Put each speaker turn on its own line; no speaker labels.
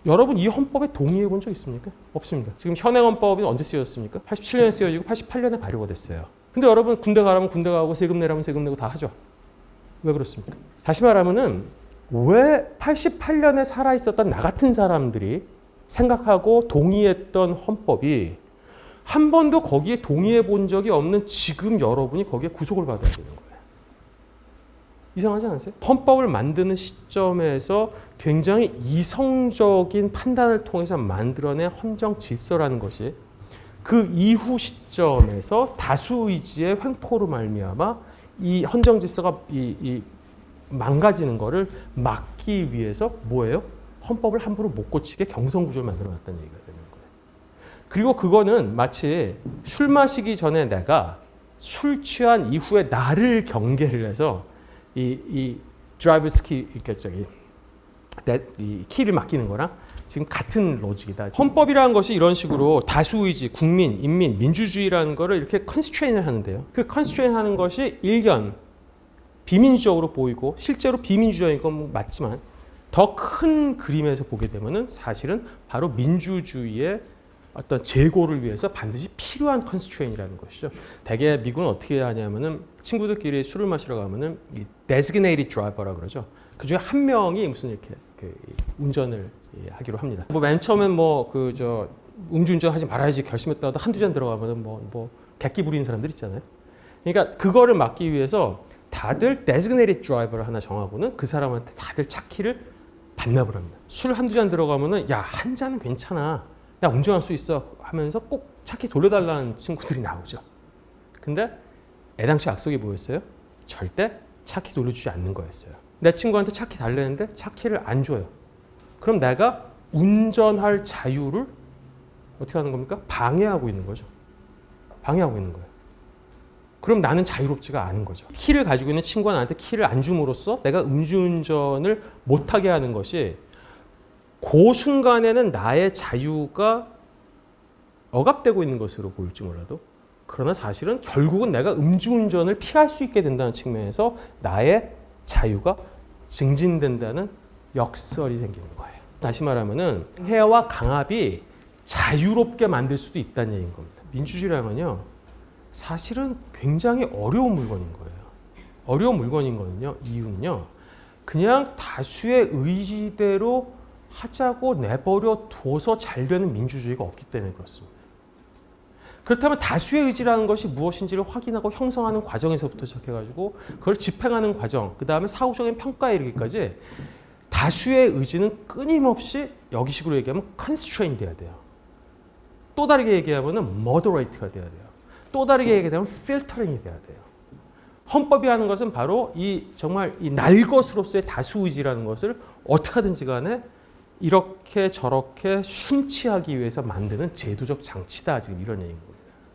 여러분 이 헌법에 동의해 본 적 있습니까? 없습니다. 지금 현행 헌법이 언제 쓰여졌습니까? 87년에 쓰여지고 88년에 발효가 됐어요. 근데 여러분 군대 가라면 군대 가고 세금 내라면 세금 내고 다 하죠. 왜 그렇습니까? 다시 말하면은 왜 88년에 살아있었던 나 같은 사람들이 생각하고 동의했던 헌법이 한 번도 거기에 동의해 본 적이 없는 지금 여러분이 거기에 구속을 받아야 되는 거예요. 이상하지 않으세요? 헌법을 만드는 시점에서 굉장히 이성적인 판단을 통해서 만들어낸 헌정 질서라는 것이 그 이후 시점에서 다수 의지의 횡포로 말미암아 이 헌정 질서가 망가지는 것을 막기 위해서 뭐예요? 헌법을 함부로 못 고치게 경선 구조를 만들어놨다는 얘기가 되는 거예요. 그리고 그거는 마치 술 마시기 전에 내가 술 취한 이후에 나를 경계를 해서 이 드라이버스 키, 이 키를 맡기는 거랑 지금 같은 로직이다. 헌법이라는 것이 이런 식으로 다수의지, 국민, 인민, 민주주의라는 거를 이렇게 컨스트레인을 하는데요. 그 컨스트레인 하는 것이 일견 비민주적으로 보이고 실제로 비민주적인 건 맞지만 더 큰 그림에서 보게 되면은 사실은 바로 민주주의의 어떤 제고를 위해서 반드시 필요한 컨스트레인이라는 것이죠. 대개 미국은 어떻게 하냐면은 친구들끼리 술을 마시러 가면은 이 designated driver라 그러죠. 그 중에 한 명이 무슨 이렇게 운전을 하기로 합니다. 뭐 맨 처음엔 음주운전 하지 말아야지 결심했다가 한두 잔 들어가면은 뭐 객기 부리는 사람들 있잖아요. 그러니까 그거를 막기 위해서 다들 designated driver를 하나 정하고는 그 사람한테 다들 차키를 반납을 합니다. 술 한두 잔 들어가면은 야, 한 잔은 괜찮아. 야, 운전할 수 있어 하면서 꼭 차키 돌려달라는 친구들이 나오죠. 근데 애당초 약속이 뭐였어요? 절대 차키 돌려주지 않는 거였어요. 내 친구한테 차키 달래는데 차키를 안 줘요. 그럼 내가 운전할 자유를 어떻게 하는 겁니까? 방해하고 있는 거죠. 방해하고 있는 거예요. 그럼 나는 자유롭지가 않은 거죠. 키를 가지고 있는 친구가 나한테 키를 안 줌으로써 내가 음주운전을 못하게 하는 것이 그 순간에는 나의 자유가 억압되고 있는 것으로 보일지 몰라도 그러나 사실은 결국은 내가 음주운전을 피할 수 있게 된다는 측면에서 나의 자유가 증진된다는 역설이 생기는 거예요. 다시 말하면은 해와 강압이 자유롭게 만들 수도 있다는 얘기인 겁니다. 민주주의라면요 사실은 굉장히 어려운 물건인 거예요. 어려운 물건인 거는요 이유는요 그냥 다수의 의지대로 하자고 내버려 둬서 잘 되는 민주주의가 없기 때문에 그렇습니다. 그렇다면 다수의 의지라는 것이 무엇인지를 확인하고 형성하는 과정에서부터 시작해가지고 그걸 집행하는 과정, 그 다음에 사후적인 평가에 이르기까지 다수의 의지는 끊임없이 여기식으로 얘기하면 constrained 돼야 돼요. 또 다르게 얘기하면 moderate가 돼야 돼요. 또 다르게 얘기하면 filtering이 돼야 돼요. 헌법이 하는 것은 바로 정말 이 날것으로서의 다수 의지라는 것을 어떻게 하든지 간에 이렇게 저렇게 순치하기 위해서 만드는 제도적 장치다. 지금 이런 얘기인 거예요.